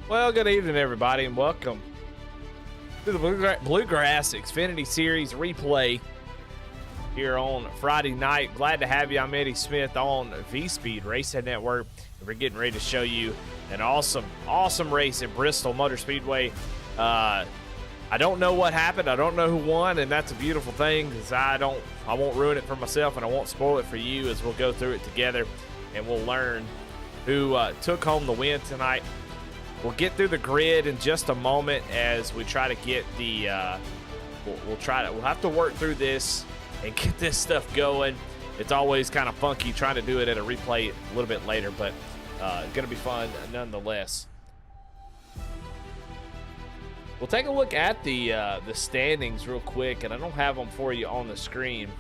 Well, good evening, everybody, and welcome to the Bluegrass Xfinity Series replay here on Friday night. Glad to have you. I'm Eddie Smith on V-Speed Racing Network, and we're getting ready to show you an awesome race at Bristol Motor Speedway. I don't know what happened. I don't know who won, and that's a beautiful thing because I won't ruin it for myself, and I won't spoil it for you as we'll go through it together, and we'll learn who took home the win tonight. We'll get through the grid in just a moment as we try to get the. We'll have to work through this and get this stuff going. It's always kind of funky trying to do it at a replay a little bit later, but gonna be fun nonetheless. We'll take a look at the standings real quick, and I don't have them for you on the screen,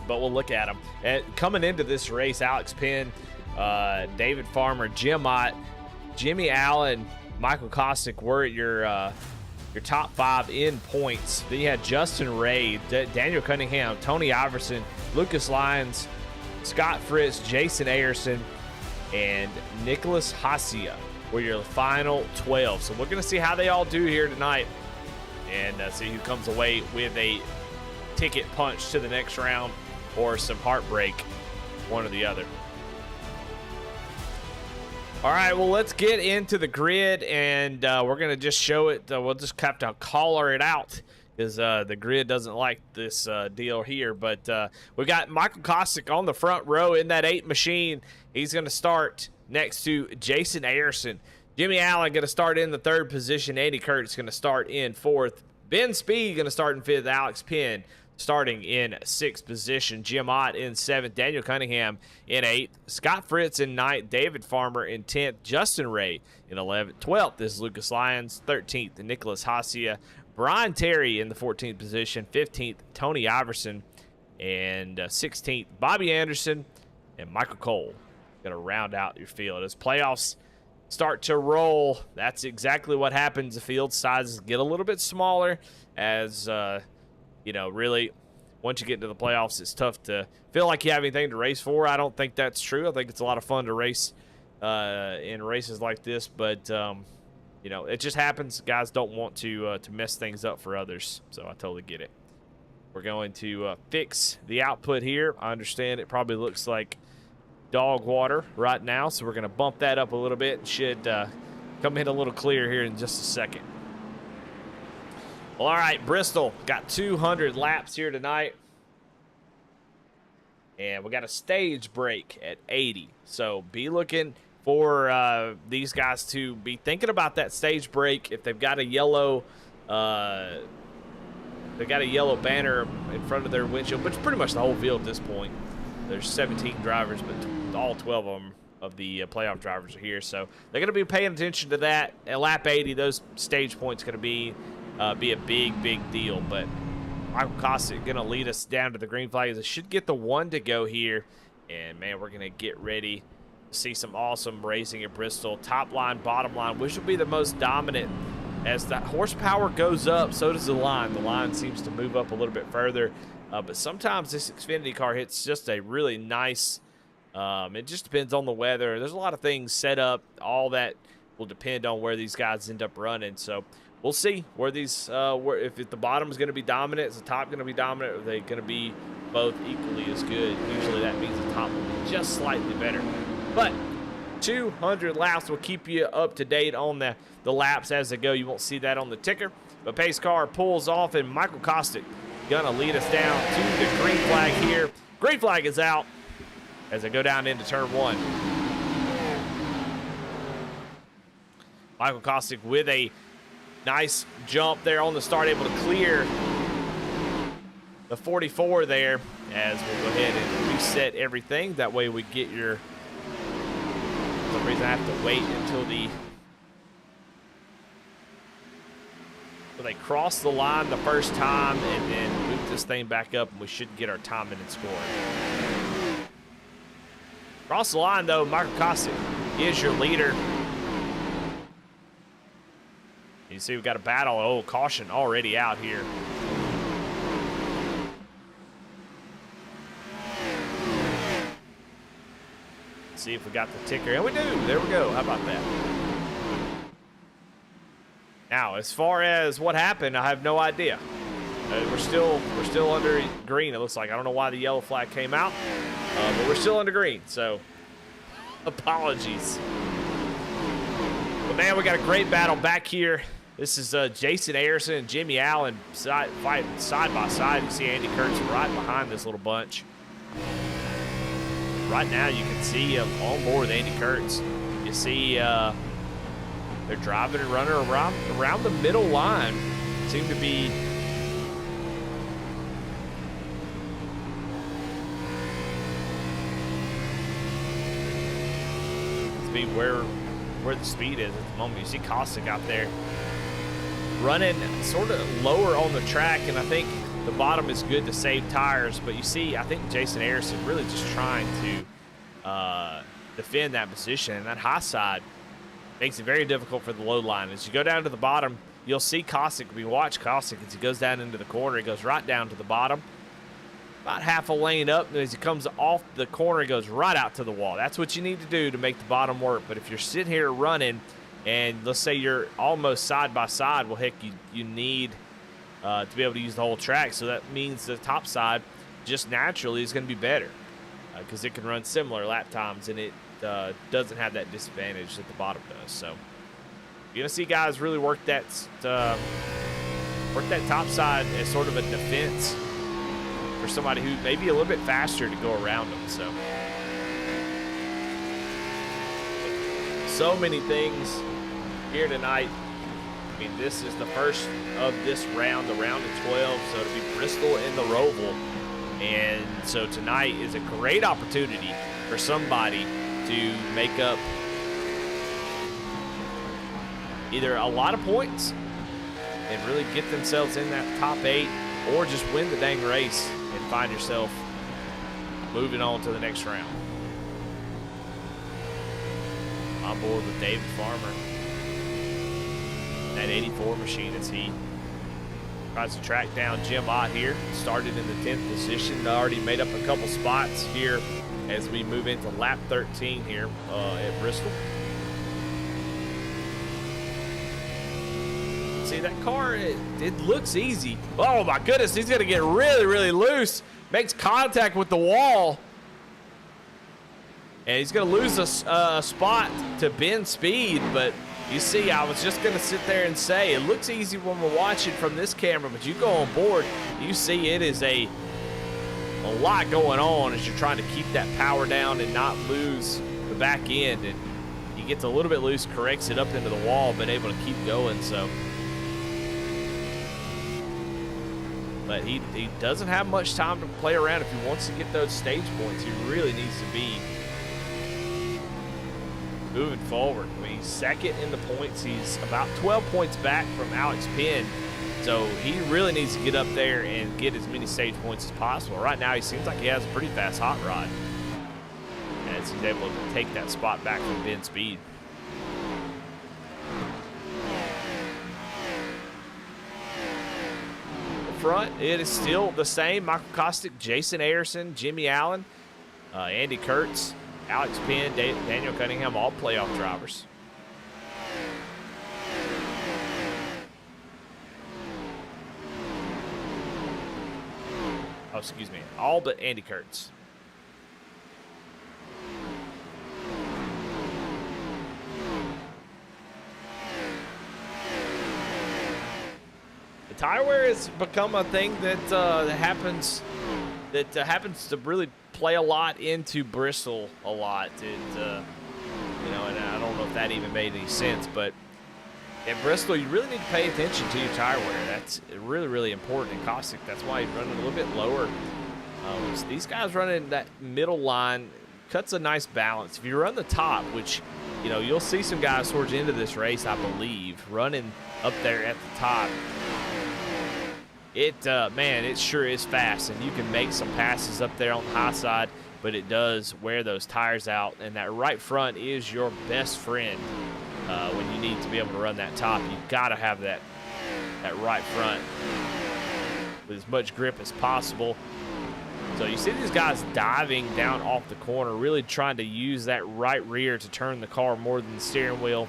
but we'll look at them. And coming into this race, Alex Penn, David Farmer, Jim Ott, Jimmy Allen, Michael Kostick were your top five in points. Then you had Justin Ray, Daniel Cunningham, Tony Iverson, Lucas Lyons, Scott Fritz, Jason Iracing, and Nicholas Hasia were your final 12. So we're going to see how they all do here tonight and see who comes away with a ticket punch to the next round or some heartbreak, one or the other. All right, well, let's get into the grid, and we're going to just show it. We'll just have to color it out because the grid doesn't like this deal here. But we got Michael Kostick on the front row in that 8 machine. He's going to start next to Jason Iracing. Jimmy Allen going to start in the 3rd position. Andy Kurtz going to start in 4th. Ben Speed going to start in 5th. Alex Penn starting in 6th position. Jim Ott in 7th. Daniel Cunningham in 8th. Scott Fritz in 9th. David Farmer in 10th. Justin Ray in 11th. 12th is Lucas Lyons. 13th, Nicholas Hasia. Brian Terry in the 14th position. 15th, Tony Iverson. And 16th, Bobby Anderson and Michael Cole. Going to round out your field as playoffs start to roll. That's exactly what happens. The field sizes get a little bit smaller as really, once you get into the playoffs, it's tough to feel like you have anything to race for. I don't think that's true. I think it's a lot of fun to race in races like this, but it just happens. Guys don't want to mess things up for others, so I totally get it. We're going to fix the output here. I understand it probably looks like dog water right now, so we're going to bump that up a little bit. It should come in a little clear here in just a second. Well, all right, Bristol got 200 laps here tonight, and we got a stage break at 80. So be looking for these guys to be thinking about that stage break. If they've got a yellow, banner in front of their windshield, which is pretty much the whole field at this point. There's 17 drivers, but all 12 of them of the playoff drivers are here, so they're going to be paying attention to that. At lap 80, those stage points going to be a big deal. But Michael Kostick going to lead us down to the green flag. It should get the 1 to go here, and man, we're going to get ready to see some awesome racing at Bristol. Top line, bottom line, which will be the most dominant. As the horsepower goes up, so does the line. The line seems to move up a little bit further, but sometimes this Xfinity car hits just a really nice. It just depends on the weather. There's a lot of things set up. All that will depend on where these guys end up running. So we'll see where these, if the bottom is going to be dominant, is the top going to be dominant, or are they going to be both equally as good? Usually that means the top will be just slightly better. But 200 laps will keep you up to date on the laps as they go. You won't see that on the ticker. But pace car pulls off, and Michael Kostick going to lead us down to the green flag here. Green flag is out as they go down into turn 1. Michael Kostick with a nice jump there on the start, able to clear the 44 there, as we'll go ahead and reset everything. That way we get your, for some reason I have to wait until they cross the line the first time and then move this thing back up, and we should get our timing and scoring. Cross the line though, Michael Kostick is your leader. You see we've got a battle. Oh, caution already out here. See if we got the ticker. And we do. There we go. How about that? Now, as far as what happened, I have no idea. We're still under green, it looks like. I don't know why the yellow flag came out, but we're still under green, so apologies. But, man, we got a great battle back here. This is Jason Iracing and Jimmy Allen fighting side by side. You see Andy Kurtz right behind this little bunch. Right now, you can see him on board with Andy Kurtz. You see they're driving and running around the middle line. Seem to be where the speed is at the moment. You see Cossack out there running sort of lower on the track, and I think the bottom is good to save tires. But you see, I think Jason Iracing really just trying to defend that position, and that high side makes it very difficult for the low line. As you go down to the bottom, you'll see Cossack. We watch Cossack as he goes down into the corner. He goes right down to the bottom, about half a lane up, and as he comes off the corner, he goes right out to the wall. That's what you need to do to make the bottom work. But if you're sitting here running, and let's say you're almost side by side, well, heck, you need to be able to use the whole track. So that means the top side just naturally is going to be better because it can run similar lap times, and it doesn't have that disadvantage that the bottom does. So you're going to see guys really work that top side as sort of a defense for somebody who may be a little bit faster to go around them. So many things here tonight. I mean, this is the first of this round, the round of 12, so it'll be Bristol and the Roval. And so tonight is a great opportunity for somebody to make up either a lot of points and really get themselves in that top 8, or just win the dang race and find yourself moving on to the next round. On board with David Farmer, that 84 machine, as he tries to track down Jim Ott here. Started in the 10th position, already made up a couple spots here as we move into lap 13 here at Bristol. See, that car, it looks easy. Oh my goodness, he's gonna get really, really loose. Makes contact with the wall. And he's gonna lose a spot to Ben Speed, but you see, I was just gonna sit there and say, it looks easy when we're watching from this camera, but you go on board, you see it is a lot going on as you're trying to keep that power down and not lose the back end. And he gets a little bit loose, corrects it up into the wall, but able to keep going. So, but he doesn't have much time to play around. If he wants to get those stage points, he really needs to be moving forward. I mean, he's second in the points. He's about 12 points back from Alex Penn. So he really needs to get up there and get as many stage points as possible. Right now, he seems like he has a pretty fast hot rod, as he's able to take that spot back from Ben Speed. Front, it is still the same. Michael Kostick, Jason Iracing, Jimmy Allen, Andy Kurtz, Alex Penn, Daniel Cunningham, all playoff drivers. Oh, excuse me, all but Andy Kurtz. The tire wear has become a thing that happens to really play a lot into Bristol a lot. You know, and I don't know if that even made any sense, but at Bristol, you really need to pay attention to your tire wear. That's really, really important. And Kostick, that's why he's running a little bit lower. So these guys running that middle line cuts a nice balance. If you run the top, which, you know, you'll see some guys towards the end of this race, I believe, running up there at the top. Man, it sure is fast, and you can make some passes up there on the high side, but it does wear those tires out, and that right front is your best friend when you need to be able to run that top. You've got to have that right front with as much grip as possible. So you see these guys diving down off the corner, really trying to use that right rear to turn the car more than the steering wheel.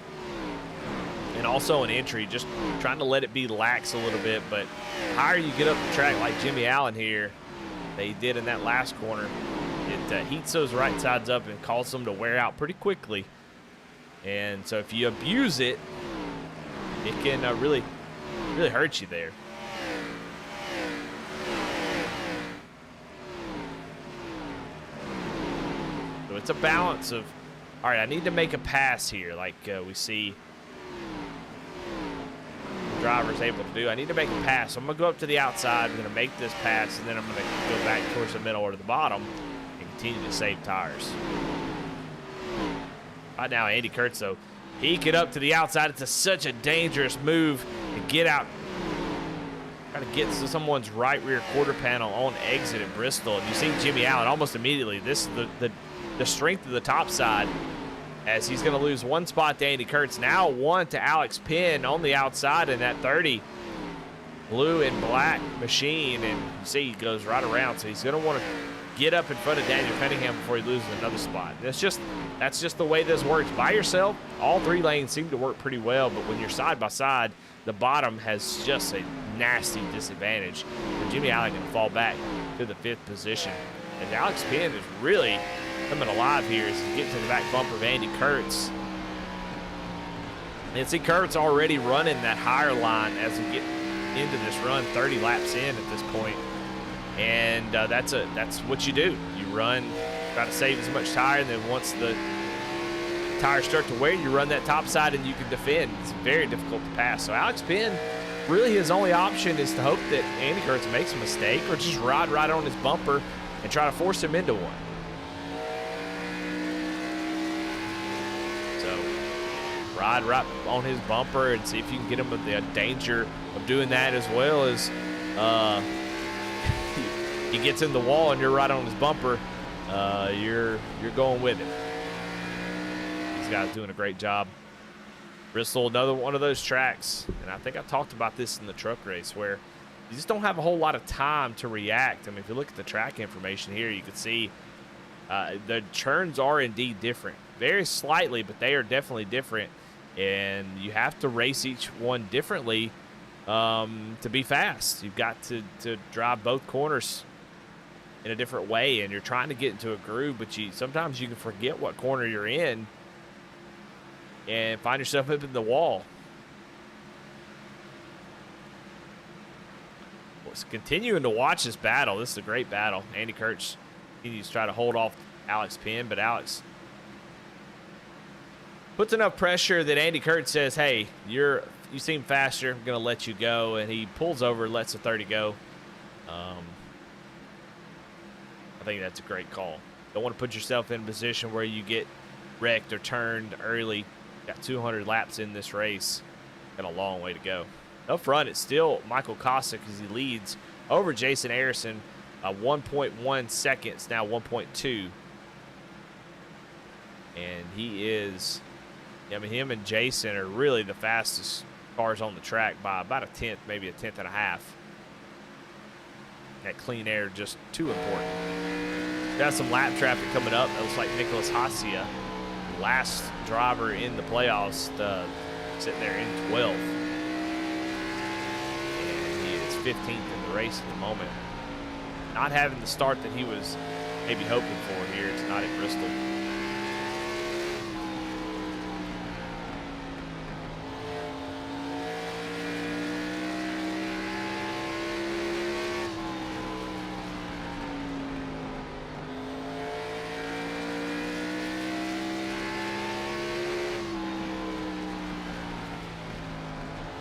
And and also an entry, just trying to let it be lax a little bit. But the higher you get up the track, like Jimmy Allen here, they did in that last corner, it heats those right sides up and causes them to wear out pretty quickly. And so if you abuse it, it can really hurt you there. So it's a balance of, all right, I need to make a pass here, like we see the driver's able to do. I need to make a pass. So I'm going to go up to the outside. I'm going to make this pass, and then I'm going to go back towards the middle or to the bottom and continue to save tires. Right now, Andy Kurtz, though, he get up to the outside. It's such a dangerous move to get out. Trying to get to someone's right rear quarter panel on exit at Bristol. And you see Jimmy Allen almost immediately. This is the strength of the top side, as he's going to lose one spot to Andy Kurtz. Now one to Alex Penn on the outside in that 30. Blue and black machine. And you see he goes right around. So he's going to want to get up in front of Daniel Cunningham before he loses another spot. That's just the way this works. By yourself, all three lanes seem to work pretty well, but when you're side by side, the bottom has just a nasty disadvantage. And Jimmy Allen going to fall back to the 5th position. And Alex Penn is really coming alive here as he gets to the back bumper of Andy Kurtz. And see Kurtz already running that higher line as we get into this run, 30 laps in at this point. And that's what you do. You run, try to save as much tire, and then once the tires start to wear, you run that top side and you can defend. It's very difficult to pass. So Alex Penn, really his only option is to hope that Andy Kurtz makes a mistake or just ride right on his bumper and try to force him into one. So ride right on his bumper and see if you can get him with the danger of doing that, as well as he gets in the wall and you're right on his bumper, you're going with it. These guys doing a great job. Bristol, another one of those tracks, and I think I talked about this in the truck race, where you just don't have a whole lot of time to react. I mean, if you look at the track information here, you can see the turns are indeed different. Very slightly, but they are definitely different, and you have to race each one differently to be fast. You've got to drive both corners in a different way, and you're trying to get into a groove, but sometimes you can forget what corner you're in and find yourself up in the wall. Well, continuing to watch this battle. This is a great battle. Andy Kurtz continues to try to hold off Alex Penn, but Alex puts enough pressure that Andy Kurtz says, hey, you seem faster, I'm going to let you go, and he pulls over and lets the 30 go. I think that's a great call. Don't want to put yourself in a position where you get wrecked or turned early. Got 200 laps in this race. Got a long way to go. Up front, it's still Michael Kosick as he leads over Jason Iracing. 1.1 seconds, now 1.2. And he is, I mean, him and Jason are really the fastest cars on the track by about a tenth, maybe a tenth and a half. That clean air just too important. Got some lap traffic coming up. It looks like Nicholas Hacia, last driver in the playoffs, sitting there in 12th. And he is 15th in the race at the moment. Not having the start that he was maybe hoping for here tonight at Bristol.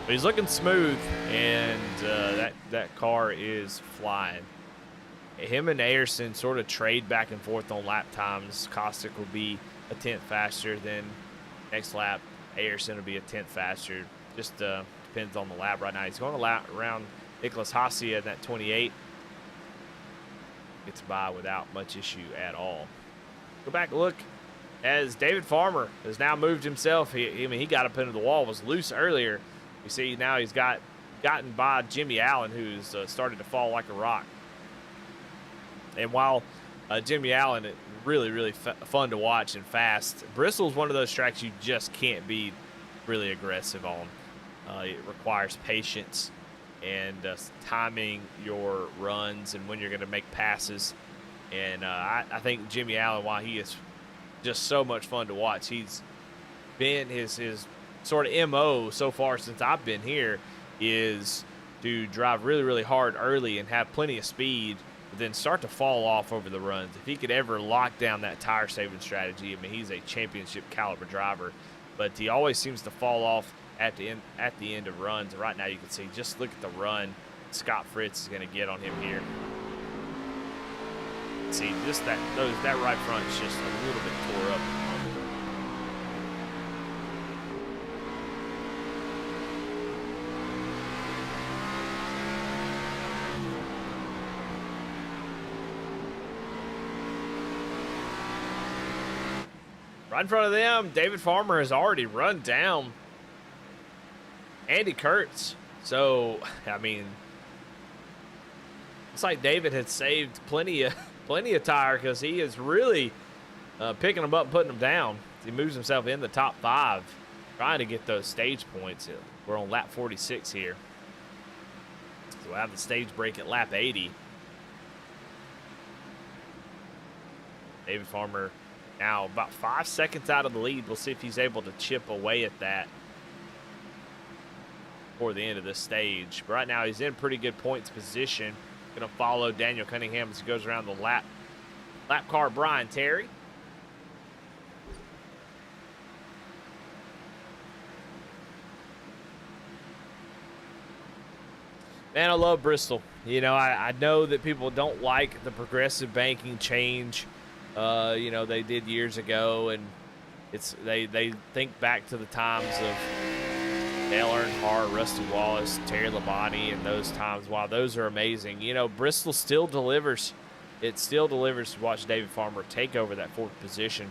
But he's looking smooth, and that car is flying. Him and Iracing sort of trade back and forth on lap times. Kosick will be a tenth faster than next lap. Iracing will be a tenth faster. Just depends on the lap right now. He's going to lap around Nicholas Hacia in that 28. Gets by without much issue at all. Go back and look as David Farmer has now moved himself. He got up into the wall, was loose earlier. You see now he's gotten by Jimmy Allen, who's started to fall like a rock. And while Jimmy Allen, really, really fun to watch and fast, Bristol's one of those tracks you just can't be really aggressive on. It requires patience and timing your runs and when you're going to make passes. And I think Jimmy Allen, while he is just so much fun to watch, he's been his sort of MO so far since I've been here is to drive really, really hard early and have plenty of speed, but then start to fall off over the runs. If he could ever lock down that tire saving strategy, I mean, he's a championship caliber driver, but he always seems to fall off at the end of runs. Right now you can see, just look at the run Scott Fritz is going to get on him here. See, just that right front is just a little bit tore up. Right in front of them, David Farmer has already run down Andy Kurtz. So, I mean, it's like David had saved plenty of tire, because he is really picking them up and putting them down. He moves himself in the top 5, trying to get those stage points. We're on lap 46 here. So we'll have the stage break at lap 80. David Farmer now about 5 seconds out of the lead. We'll see if he's able to chip away at that before the end of this stage. But right now he's in pretty good points position. Going to follow Daniel Cunningham as he goes around the lap car, Brian Terry. Man, I love Bristol. You know, I know that people don't like the progressive banking change, you know, they did years ago, and they think back to the times of Dale Earnhardt, Rusty Wallace, Terry Labonte, and those times. Wow, those are amazing. You know, Bristol still delivers. It still delivers to watch David Farmer take over that 4th position.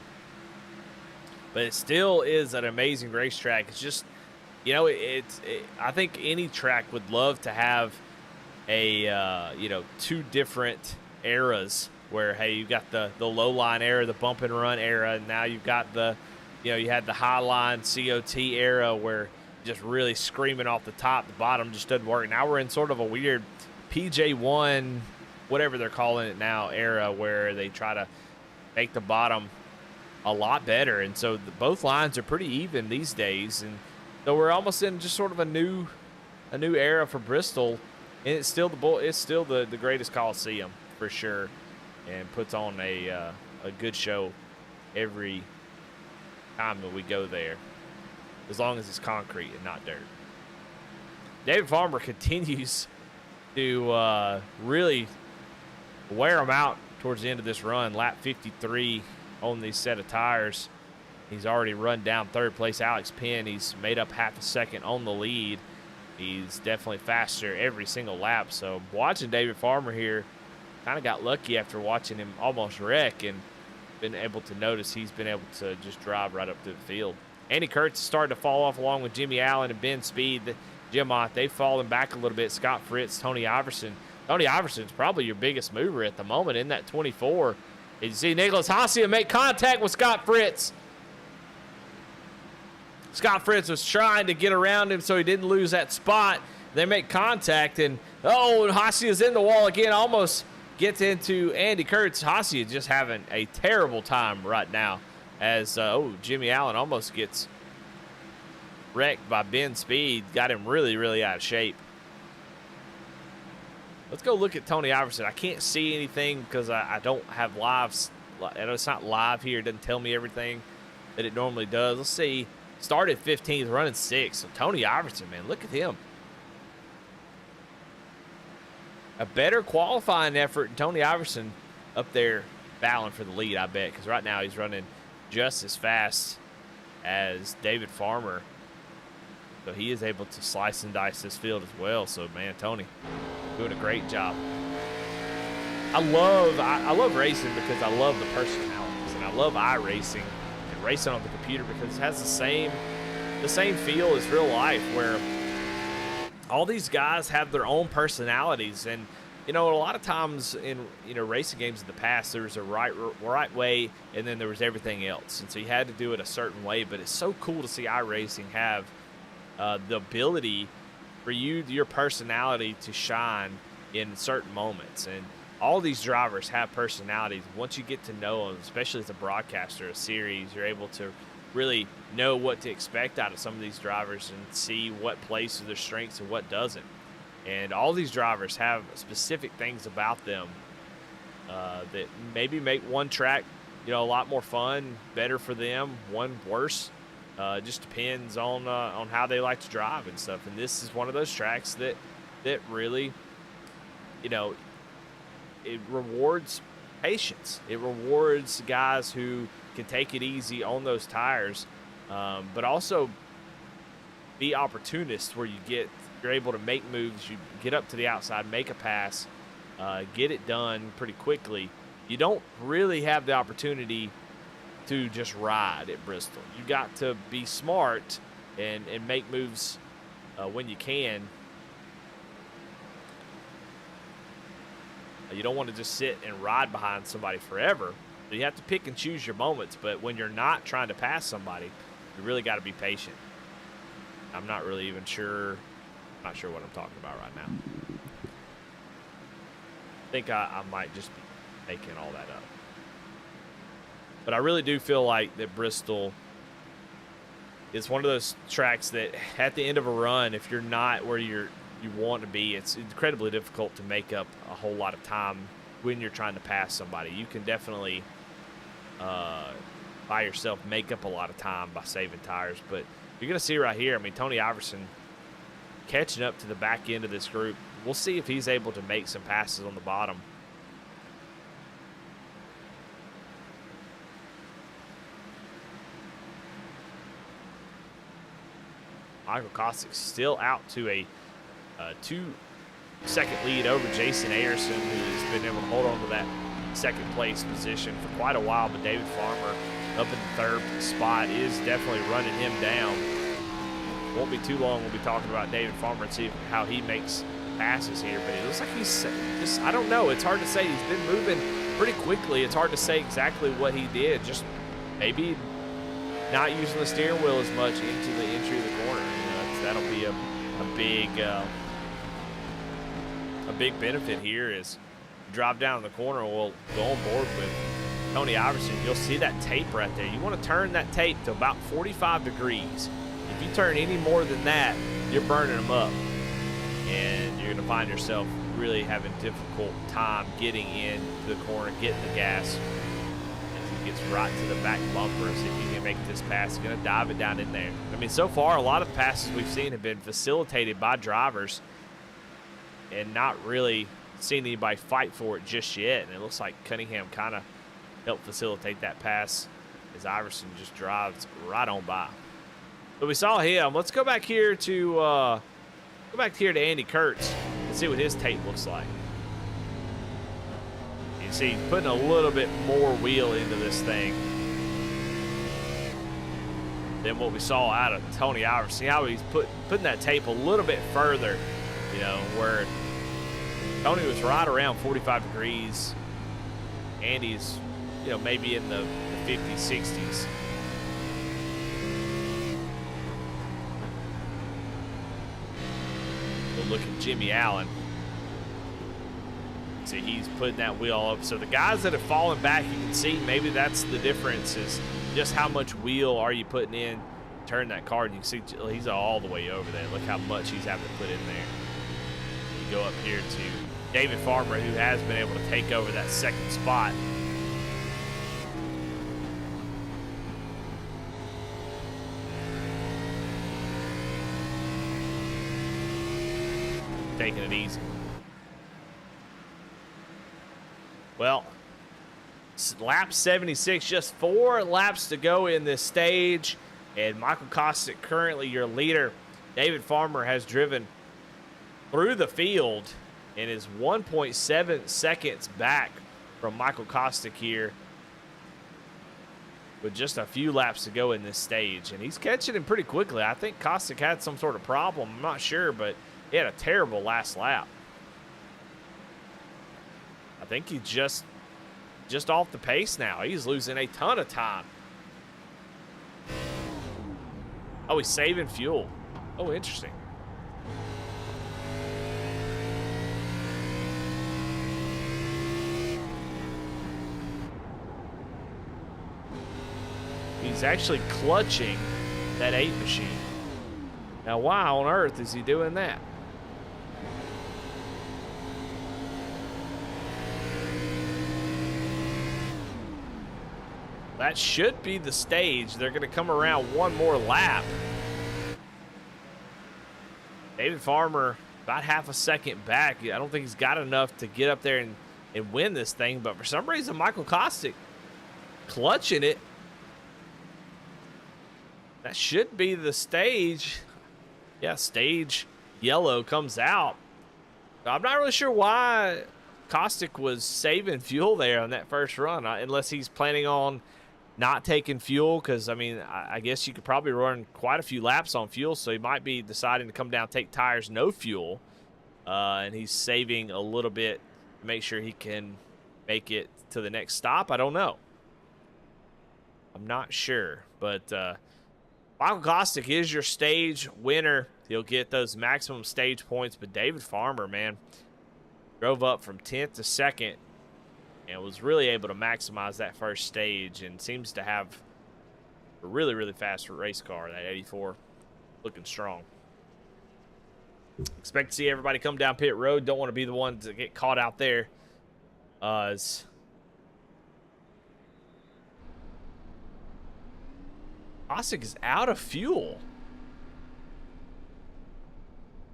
But it still is an amazing racetrack. It's just, you know, I think any track would love to have a, you know, 2 different eras where, hey, you've got the low line era, the bump and run era, and now you've got the, you know, you had the high line COT era where just really screaming off the top, the bottom just doesn't work. Now we're in sort of a weird PJ1, whatever they're calling it now, era where they try to make the bottom a lot better. And so both lines are pretty even these days. And so we're almost in just sort of a new era for Bristol. And it's still the greatest Coliseum for sure, and puts on a good show every time that we go there, as long as it's concrete and not dirt. David Farmer continues to really wear them out towards the end of this run. Lap 53 on these set of tires. He's already run down 3rd place Alex Penn. He's made up half a second on the lead. He's definitely faster every single lap. So watching David Farmer here, kind of got lucky after watching him almost wreck, and been able to notice he's been able to just drive right up to the field. Andy Kurtz is starting to fall off along with Jimmy Allen and Ben Speed. Jim Ott, they've fallen back a little bit. Scott Fritz, Tony Iverson. Tony Iverson's probably your biggest mover at the moment in that 24. You see Nicholas Hasia make contact with Scott Fritz. Scott Fritz was trying to get around him so he didn't lose that spot. They make contact, and Hasia's in the wall again, almost gets into Andy Kurtz. Hasia just having a terrible time right now, as Jimmy Allen almost gets wrecked by Ben Speed. Got him really, really out of shape. Let's go look at Tony Iverson. I can't see anything because I don't have lives. It's not live here. It doesn't tell me everything that it normally does. Let's see. Started 15th, running 6th. So Tony Iverson, man, look at him. A better qualifying effort, and Tony Iverson up there battling for the lead, I bet, because right now he's running just as fast as David Farmer. So he is able to slice and dice this field as well. So, man, Tony doing a great job. I love racing because I love the personalities, and I love iRacing and racing on the computer because it has the same feel as real life, where all these guys have their own personalities, and You know, a lot of times in racing games in the past, there was a right way, and then there was everything else, and so you had to do it a certain way. But it's so cool to see iRacing have the ability for your personality to shine in certain moments, and all these drivers have personalities. Once you get to know them, especially as a broadcaster, a series, you're able to really know what to expect out of some of these drivers and see what plays to their strengths and what doesn't. And all these drivers have specific things about them that maybe make one track, a lot more fun, better for them, one worse. It just depends on how they like to drive and stuff. And this is one of those tracks that really, it rewards patience. It rewards guys who can take it easy on those tires, but also be opportunists where you're able to make moves. You get up to the outside, make a pass, get it done pretty quickly. You don't really have the opportunity to just ride at Bristol. You got to be smart and make moves when you can. You don't want to just sit and ride behind somebody forever. So you have to pick and choose your moments. But when you're not trying to pass somebody, you really got to be patient. I'm not really even sure. Not sure what I'm talking about right now. I think I might just be making all that up. But I really do feel like that Bristol is one of those tracks that at the end of a run, if you're not where you want to be, it's incredibly difficult to make up a whole lot of time when you're trying to pass somebody. You can definitely by yourself make up a lot of time by saving tires. But you're going to see right here, I mean, Tony Iverson catching up to the back end of this group. We'll see if he's able to make some passes on the bottom. Michael Kostic still out to a 2-second lead over Jason Iracing, who's been able to hold on to that second place position for quite a while. But David Farmer up in the third spot is definitely running him down. Won't be too long we'll be talking about David Farmer and see how he makes passes here. But it looks like he's just, I don't know, it's hard to say. He's been moving pretty quickly. It's hard to say exactly what he did. Just maybe not using the steering wheel as much into the entry of the corner. That'll be a big benefit here is drive down the corner. We'll go on board with Tony Iverson. You'll see that tape right there. You want to turn that tape to about 45 degrees. If you turn any more than that, you're burning them up, and you're going to find yourself really having difficult time getting into the corner, getting the gas. As he gets right to the back bumper, see if he can make this pass. He's going to dive it down in there. I mean, so far, a lot of passes we've seen have been facilitated by drivers and not really seen anybody fight for it just yet. And it looks like Cunningham kind of helped facilitate that pass as Iverson just drives right on by. But we saw him. Let's go back here to Andy Kurtz and see what his tape looks like. You see, he's putting a little bit more wheel into this thing than what we saw out of Tony Iverson. See how he's putting that tape a little bit further, where Tony was right around 45 degrees. Andy's, maybe in the 50s, 60s. We'll look at Jimmy Allen. See, he's putting that wheel up. So the guys that have fallen back, you can see maybe that's the difference, is just how much wheel are you putting in, turn that car, and you can see he's all the way over there. Look how much he's having to put in there. You go up here to David Farmer, who has been able to take over that second spot. Taking it easy. Well, lap 76, just 4 laps to go in this stage, and Michael Kostic currently your leader. David Farmer has driven through the field and is 1.7 seconds back from Michael Kostic here with just a few laps to go in this stage, and he's catching him pretty quickly. I think Kostic had some sort of problem. I'm not sure, but he had a terrible last lap. I think he's just off the pace now. He's losing a ton of time. Oh, he's saving fuel. Oh, interesting. He's actually clutching that 8 machine. Now, why on earth is he doing that? That should be the stage. They're going to come around one more lap. David Farmer about half a second back. I don't think he's got enough to get up there and win this thing, but for some reason, Michael Kostick clutching it. That should be the stage. Yeah, stage yellow comes out. I'm not really sure why Kostick was saving fuel there on that first run, unless he's planning on not taking fuel, because, I mean, I guess you could probably run quite a few laps on fuel, so he might be deciding to come down, take tires, no fuel, and he's saving a little bit to make sure he can make it to the next stop. I don't know. I'm not sure, but Michael Kostick is your stage winner. He'll get those maximum stage points, but David Farmer, man, drove up from 10th to 2nd and was really able to maximize that first stage and seems to have a really, really fast race car, that 84, looking strong. Expect to see everybody come down pit road. Don't want to be the one to get caught out there. Kostick is out of fuel.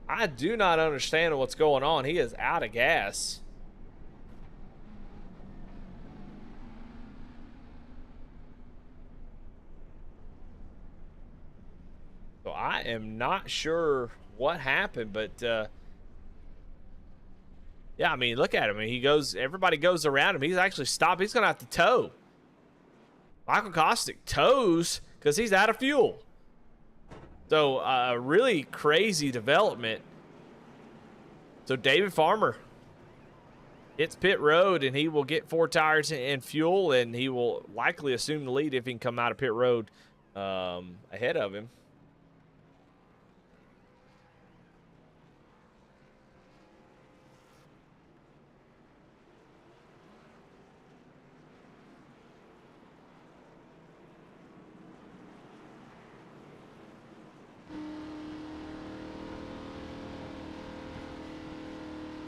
I do not understand what's going on. He is out of gas. So I am not sure what happened, but yeah, I mean, look at him. I mean, everybody goes around him. He's actually stopped. He's going to have to tow. Michael Kostick tows because he's out of fuel. So a really crazy development. So David Farmer hits pit road, and he will get 4 tires and fuel, and he will likely assume the lead if he can come out of pit road ahead of him.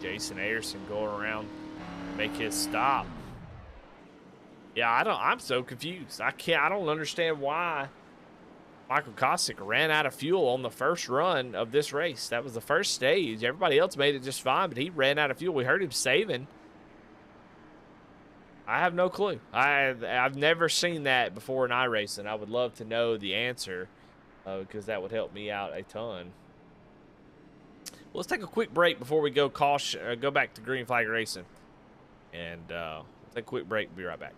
Jason Iracing going around, make his stop. Yeah, I'm so confused. I don't understand why Michael Kostick ran out of fuel on the first run of this race. That was the first stage. Everybody else made it just fine, but he ran out of fuel. We heard him saving. I have no clue. I've never seen that before in iRacing. I would love to know the answer because that would help me out a ton. Let's take a quick break before we go back to Green Flag Racing. And we'll take a quick break. Be right back.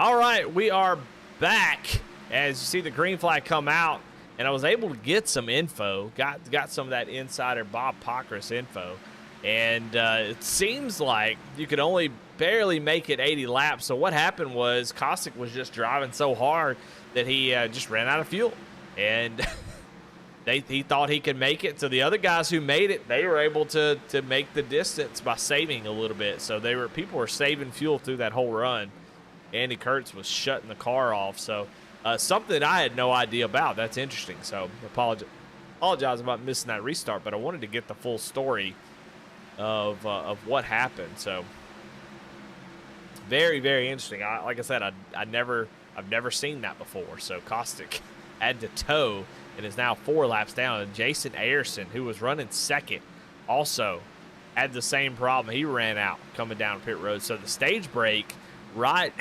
All right, we are back. As you see the green flag come out, and I was able to get some info, got some of that insider Bob Pockris info, and it seems like you could only barely make it 80 laps. So what happened was Kostic was just driving so hard that he just ran out of fuel, and he thought he could make it. So the other guys who made it, they were able to make the distance by saving a little bit. So people were saving fuel through that whole run. Andy Kurtz was shutting the car off. So something I had no idea about. That's interesting. So apologize about missing that restart, but I wanted to get the full story of what happened. So very, very interesting. Like I said, I've never seen that before. So Kostic had to tow and is now 4 laps down. And Jason Iracing, who was running second, also had the same problem. He ran out coming down pit road. So the stage break right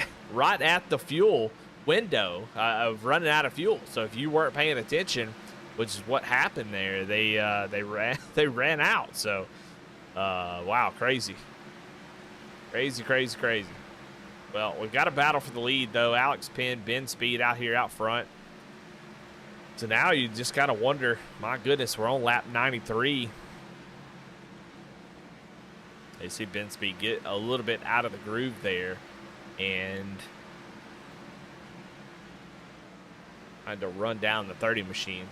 at the fuel window of running out of fuel. So if you weren't paying attention, which is what happened there, they ran out. So wow, crazy. Well, we've got a battle for the lead though. Alex Penn, Ben Speed out here out front. So now you just kind of wonder, my goodness, we're on lap 93. You see Ben Speed get a little bit out of the groove there, and I had to run down the 30 machine.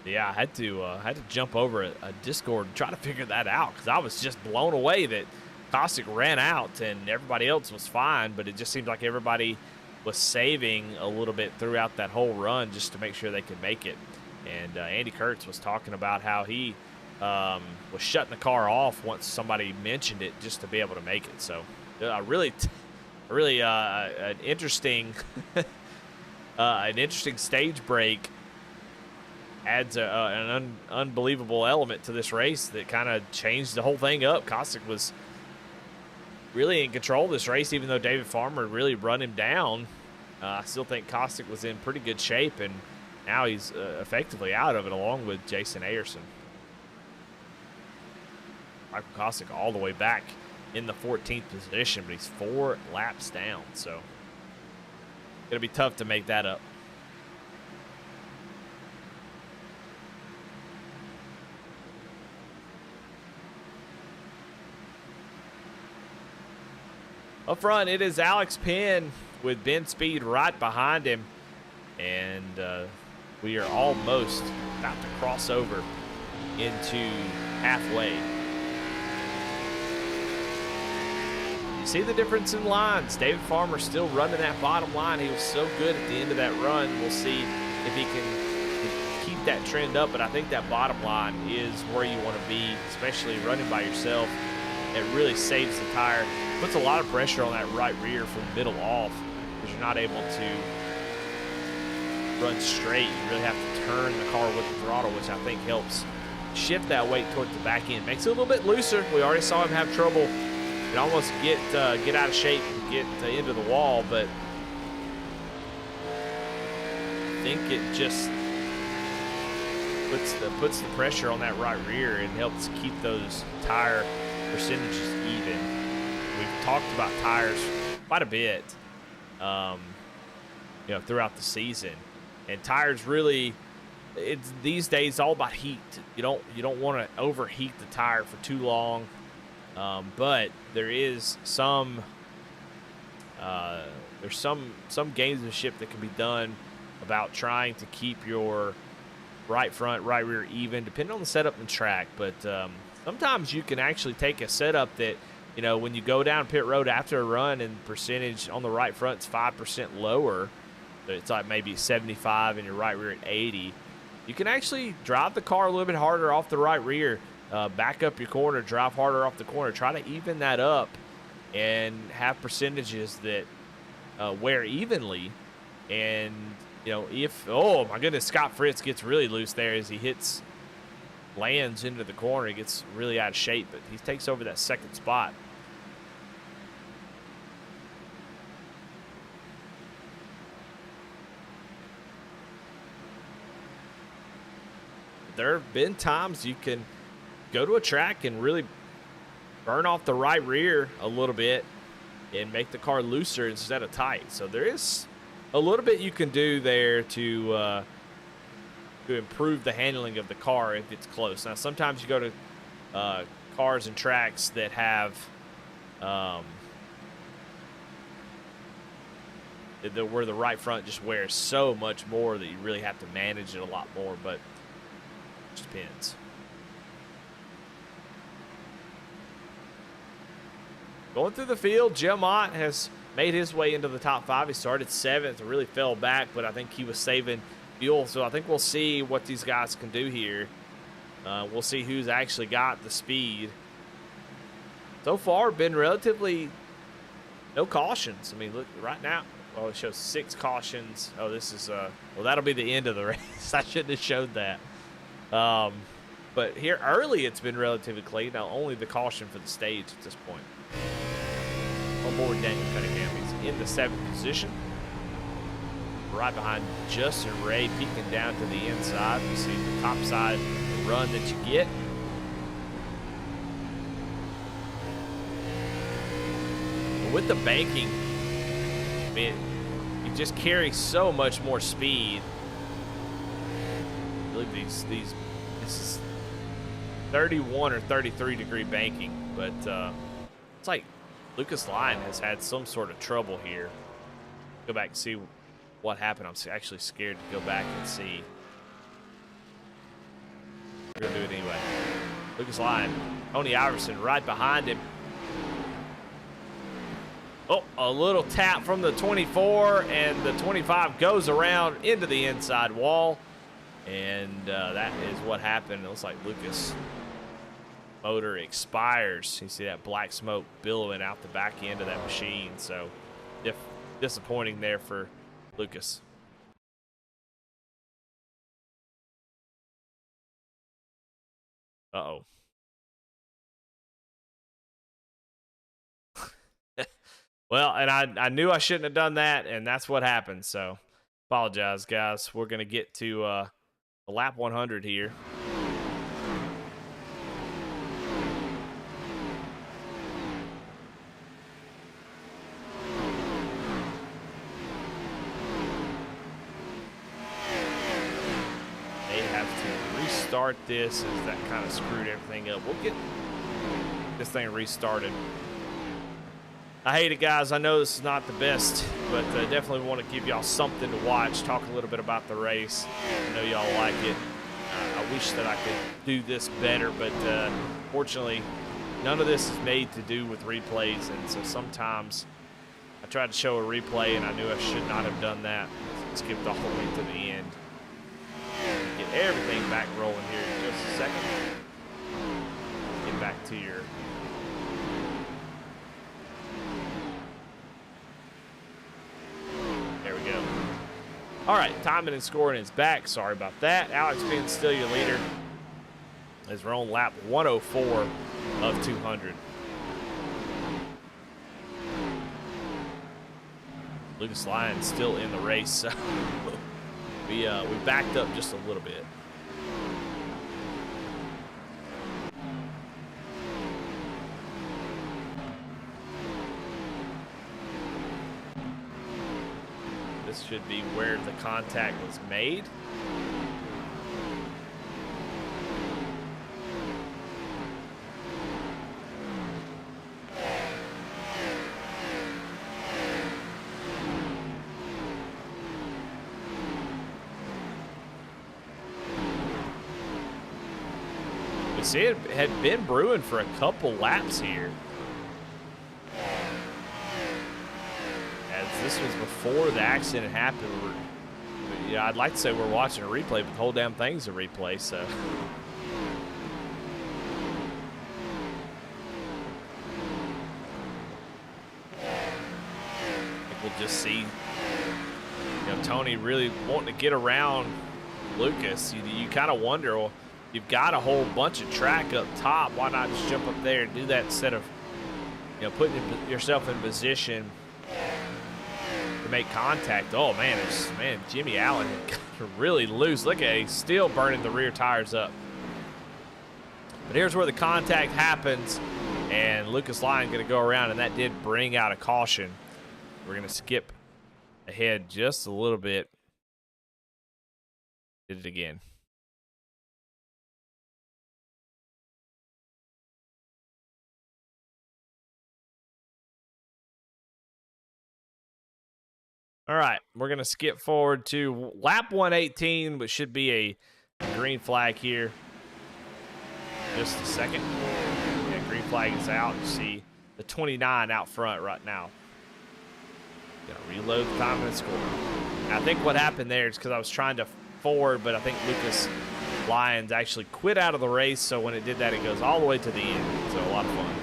Yeah, I had to jump over a Discord and try to figure that out, because I was just blown away that Kostic ran out and everybody else was fine, but it just seemed like everybody was saving a little bit throughout that whole run just to make sure they could make it. And Andy Kurtz was talking about how he was shutting the car off once somebody mentioned it just to be able to make it. So really an interesting stage break adds an unbelievable element to this race that kind of changed the whole thing up. Kostic was really in control of this race, even though David Farmer really run him down. I still think Kostic was in pretty good shape, and now he's effectively out of it along with Jason Iracing. Michael Kostic all the way back in the 14th position, but he's 4 laps down, so it'll be tough to make that up. Up front, it is Alex Penn with Ben Speed right behind him. And we are almost about to cross over into halfway. You see the difference in lines. David Farmer still running that bottom line. He was so good at the end of that run. We'll see if he can keep that trend up. But I think that bottom line is where you want to be, especially running by yourself. It really saves the tire. Puts a lot of pressure on that right rear from the middle off, because you're not able to run straight. You really have to turn the car with the throttle, which I think helps shift that weight towards the back end. Makes it a little bit looser. We already saw him have trouble and almost get out of shape and get into the wall, but I think it just puts the pressure on that right rear and helps keep those tire percentages even. We've talked about tires quite a bit, throughout the season, and tires really, it's these days all about heat. You don't want to overheat the tire for too long, but there is some gamesmanship that can be done about trying to keep your right front, right rear even, depending on the setup and track. But sometimes you can actually take a setup that, when you go down pit road after a run and percentage on the right front is 5% lower, so it's like maybe 75 and your right rear at 80, you can actually drive the car a little bit harder off the right rear, back up your corner, drive harder off the corner, try to even that up and have percentages that wear evenly. And, if, oh my goodness, Scott Fritz gets really loose there as he lands into the corner. He gets really out of shape, but he takes over that second spot. There have been times you can go to a track and really burn off the right rear a little bit and make the car looser instead of tight. So there is a little bit you can do there to improve the handling of the car if it's close. Now, sometimes you go to cars and tracks that have where the right front just wears so much more that you really have to manage it a lot more, but it just depends. Going through the field, Jim Ott has made his way into the top 5. He started 7th and really fell back, but I think he was saving fuel. So I think we'll see what these guys can do here. We'll see who's actually got the speed. So far, been relatively no cautions. I mean, look, right now, it shows 6 cautions. Oh, this is, well, that'll be the end of the race. I shouldn't have showed that. But here early, it's been relatively clean. Now, only the caution for the stage at this point. On board Daniel Cunningham. He's in the 7th position. Right behind Justin Ray, peeking down to the inside. You see the top side run that you get. And with the banking, I mean, you just carry so much more speed. I believe this is 31 or 33 degree banking, but it's like Lucas Lyon has had some sort of trouble here. Go back and see what happened. I'm actually scared to go back and see. We're going to do it anyway. Lucas Lyon, Tony Iracing right behind him. Oh, a little tap from the 24, and the 25 goes around into the inside wall. And that is what happened. It looks like Lucas' motor expires. You see that black smoke billowing out the back end of that machine. So disappointing there for Lucas. Uh-oh. Well, and I knew I shouldn't have done that, and that's what happened. So apologize, guys. We're going to get to the lap 100 here. Restart this as that kind of screwed everything up. We'll get this thing restarted. I hate it, guys. I know this is not the best, but definitely want to give y'all something to watch, talk a little bit about the race. I know y'all like it. I wish that I could do this better, but fortunately, none of this is made to do with replays, and so sometimes I tried to show a replay, and I knew I should not have done that. Skipped all the way to the end. Get everything back rolling here in just a second. Get back to your there we go. All right, timing and scoring is back. Sorry about that. Alex being still your leader as we're on lap 104 of 200. Lucas Lyon still in the race, so we backed up just a little bit. This should be where the contact was made. See, it had been brewing for a couple laps here. As this was before the accident happened. Yeah, I'd like to say we're watching a replay, but the whole damn thing's a replay, so. I think we'll just see, Tony really wanting to get around Lucas. You kind of wonder, well, you've got a whole bunch of track up top. Why not just jump up there and do that instead of, putting yourself in position to make contact? Oh man, Jimmy Allen got really loose. Look at it, he's still burning the rear tires up. But here's where the contact happens. And Lucas Lyon going to go around, and that did bring out a caution. We're going to skip ahead just a little bit. Did it again. All right, we're going to skip forward to lap 118, which should be a green flag here. Just a second. Yeah, green flag is out. You see the 29 out front right now. Gonna reload the time and score. Now, I think what happened there is because I was trying to forward, but I think Lucas Lyons actually quit out of the race, so when it did that, it goes all the way to the end. So a lot of fun.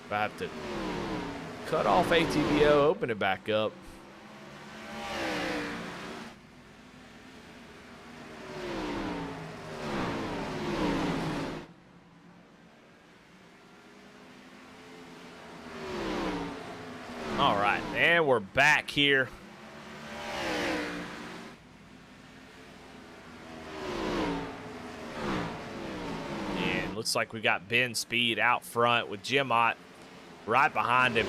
If I have to cut off ATVO, open it back up. All right, and we're back here. And looks like we got Ben Speed out front with Jim Ott right behind him.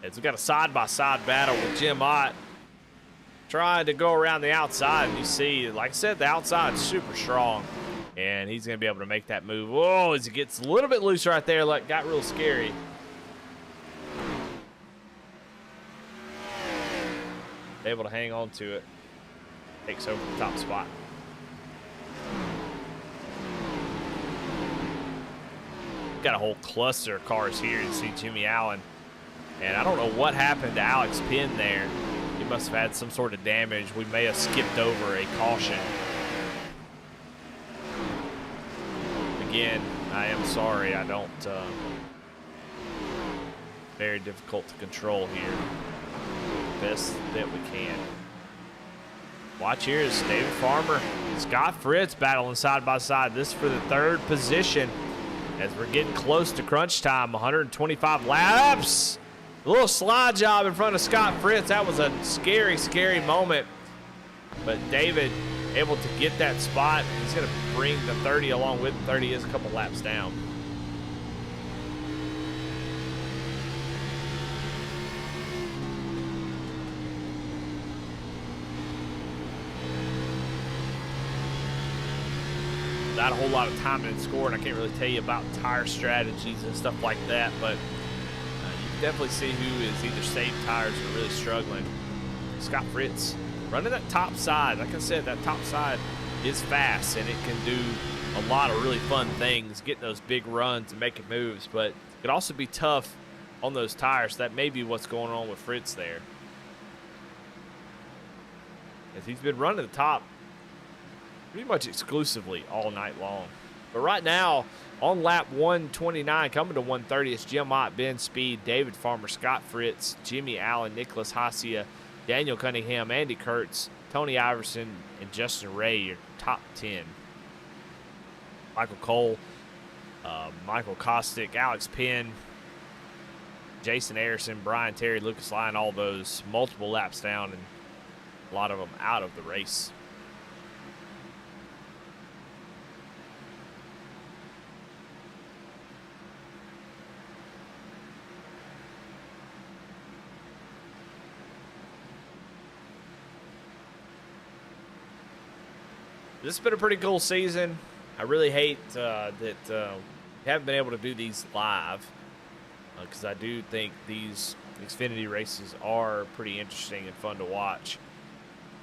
As we got a side-by-side battle with Jim Ott trying to go around the outside. And you see, like I said, the outside's super strong. And he's going to be able to make that move. Whoa, as he gets a little bit loose right there, like got real scary. Able to hang on to it. Takes over the top spot. Got a whole cluster of cars here. You see Jimmy Allen. And I don't know what happened to Alex Penn there. He must have had some sort of damage. We may have skipped over a caution. Again, I am sorry. I don't... very difficult to control here. Best that we can. Watch here is David Farmer, Scott Fritz battling side by side. This for the third position as we're getting close to crunch time. 125 laps. A little slide job in front of Scott Fritz. That was a scary, scary moment. But David able to get that spot. He's going to bring the 30 along with him. 30 is a couple laps down. Not a whole lot of time in scoring. I can't really tell you about tire strategies and stuff like that, but you can definitely see who is either saved tires or really struggling. Scott Fritz running that top side. Like I said, that top side is fast and it can do a lot of really fun things, getting those big runs and making moves, but it could also be tough on those tires. That may be what's going on with Fritz there. As he's been running the top pretty much exclusively all night long. But right now, on lap 129, coming to 130, it's Jim Ott, Ben Speed, David Farmer, Scott Fritz, Jimmy Allen, Nicholas Hacia, Daniel Cunningham, Andy Kurtz, Tony Iverson, and Justin Ray, your top 10. Michael Cole, Michael Kostick, Alex Penn, Jason Harrison, Brian Terry, Lucas Lyon, all those multiple laps down, and a lot of them out of the race. This has been a pretty cool season. I really hate that we haven't been able to do these live because I do think these Xfinity races are pretty interesting and fun to watch.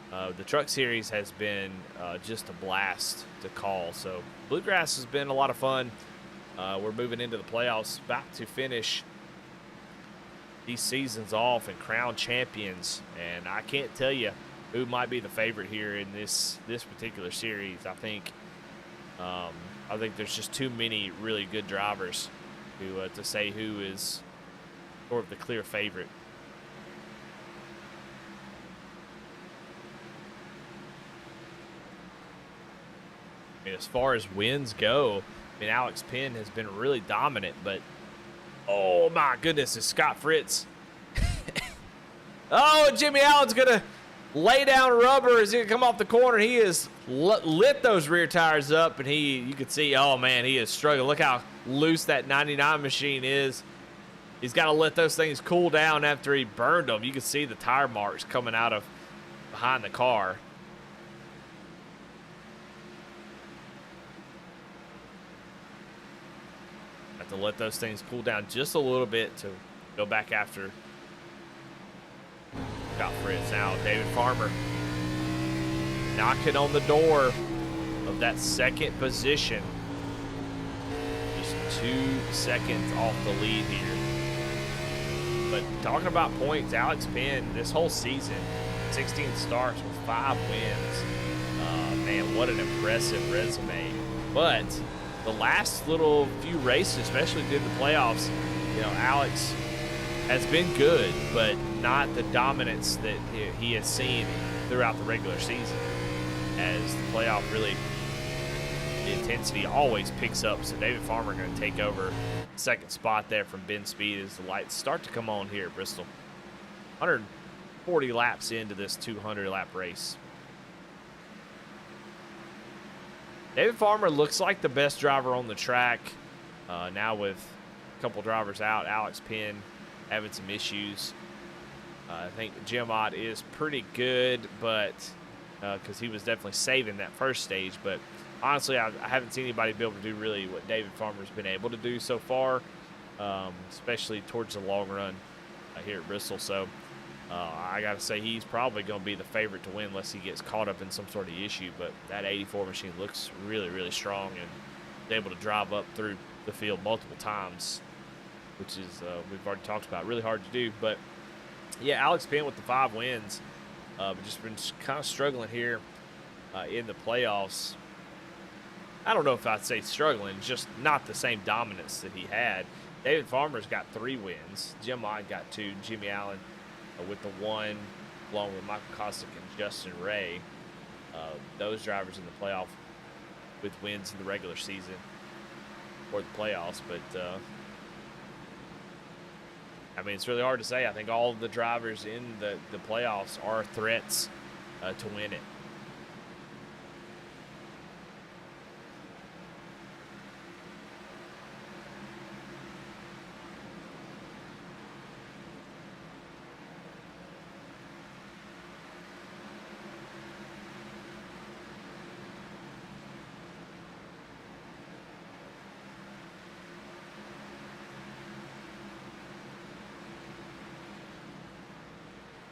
The Truck Series has been just a blast to call. So Bluegrass has been a lot of fun. We're moving into the playoffs, about to finish these seasons off and crown champions. And I can't tell you who might be the favorite here in this particular series. I think there's just too many really good drivers to say who is sort of the clear favorite. I mean, as far as wins go, I mean, Alex Penn has been really dominant, but oh my goodness, is Scott Fritz. Oh, Jimmy Allen's gonna lay down rubber as he come off the corner. He is lit those rear tires up, and you could see, oh man, he is struggling. Look how loose that 99 machine is. He's got to let those things cool down after he burned them. You can see the tire marks coming out of behind the car. Have to let those things cool down just a little bit to go back after Scott Fritz. Now David Farmer knocking on the door of that second position. Just 2 seconds off the lead here. But talking about points, Alex Penn, this whole season, 16 starts with 5 wins. Man, what an impressive resume. But the last little few races, especially through the playoffs, you know, Alex has been good, but not the dominance that he has seen throughout the regular season. As the playoff really, the intensity always picks up. So David Farmer going to take over second spot there from Ben Speed as the lights start to come on here at Bristol. 140 laps into this 200-lap race. David Farmer looks like the best driver on the track. Now with a couple drivers out, Alex Penn having some issues. I think Jim Ott is pretty good, but because he was definitely saving that first stage. But honestly, I haven't seen anybody be able to do really what David Farmer's been able to do so far, especially towards the long run here at Bristol. So I got to say he's probably going to be the favorite to win unless he gets caught up in some sort of issue. But that 84 machine looks really, really strong and is able to drive up through the field multiple times, which is, we've already talked about, really hard to do. But, yeah, Alex Penn with the 5 wins, but just been kind of struggling here in the playoffs. I don't know if I'd say struggling, just not the same dominance that he had. David Farmer's got 3 wins. Jim Ott got 2. Jimmy Allen with the 1, along with Michael Kostick and Justin Ray. Those drivers in the playoff with wins in the regular season or the playoffs. But, I mean, it's really hard to say. I think all of the drivers in the playoffs are threats to win it.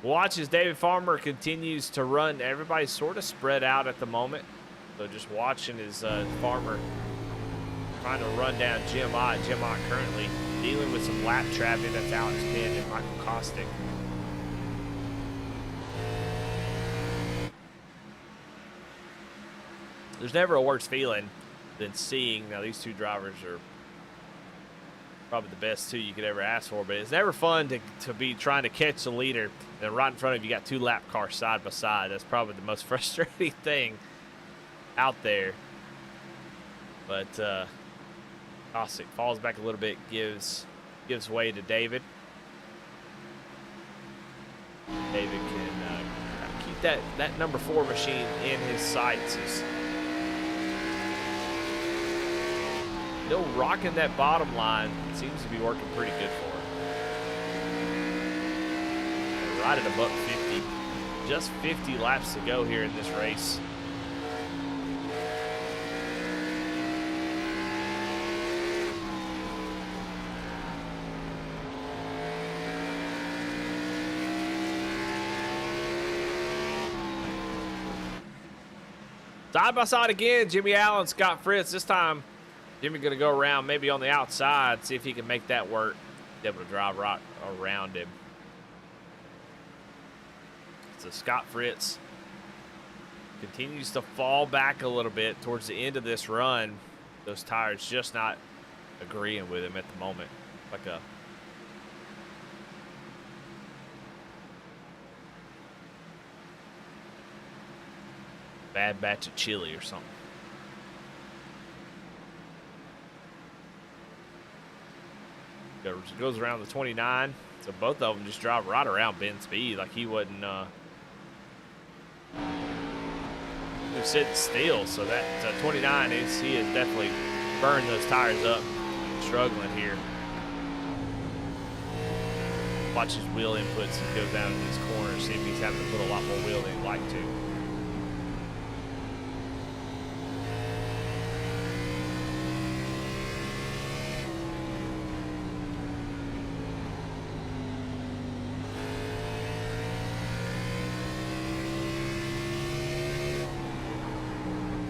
Watch as David Farmer continues to run. Everybody's sort of spread out at the moment. So just watching as Farmer trying to run down Jim Ott. Jim Ott currently dealing with some lap traffic. That's Alex Penn and Michael Kostick. There's never a worse feeling than seeing, now these two drivers are probably the best 2 you could ever ask for, but it's never fun to be trying to catch the leader and right in front of you got 2 lap cars side by side. That's probably the most frustrating thing out there. But Kostick falls back a little bit, gives way to David. David can keep that number 4 machine in his sights. Still rocking that bottom line. Seems to be working pretty good for him. Right at a buck 50. Just 50 laps to go here in this race. Side by side again, Jimmy Allen, Scott Fritz. This time, Jimmy going to go around maybe on the outside, see if he can make that work. Be able to drive right around him. So Scott Fritz continues to fall back a little bit towards the end of this run. Those tires just not agreeing with him at the moment. Like a bad batch of chili or something. Goes around the 29, so both of them just drive right around Ben Speed like he wasn't even sitting still. So that 29 he has definitely burned those tires up. Struggling here. Watch his wheel inputs as he goes down in these corners. See if he's having to put a lot more wheel than he'd like to.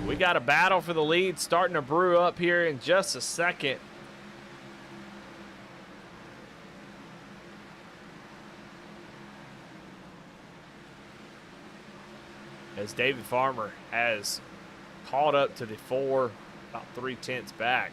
We got a battle for the lead starting to brew up here in just a second. As David Farmer has caught up to the 4, about 3/10 back.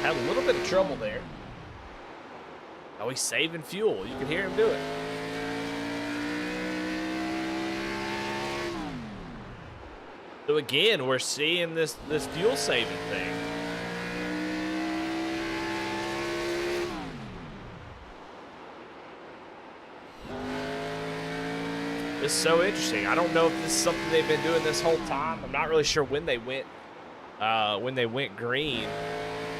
Had a little bit of trouble there. Oh, he's saving fuel. You can hear him do it. So again, we're seeing this fuel saving thing. This is so interesting. I don't know if this is something they've been doing this whole time. I'm not really sure when they went green.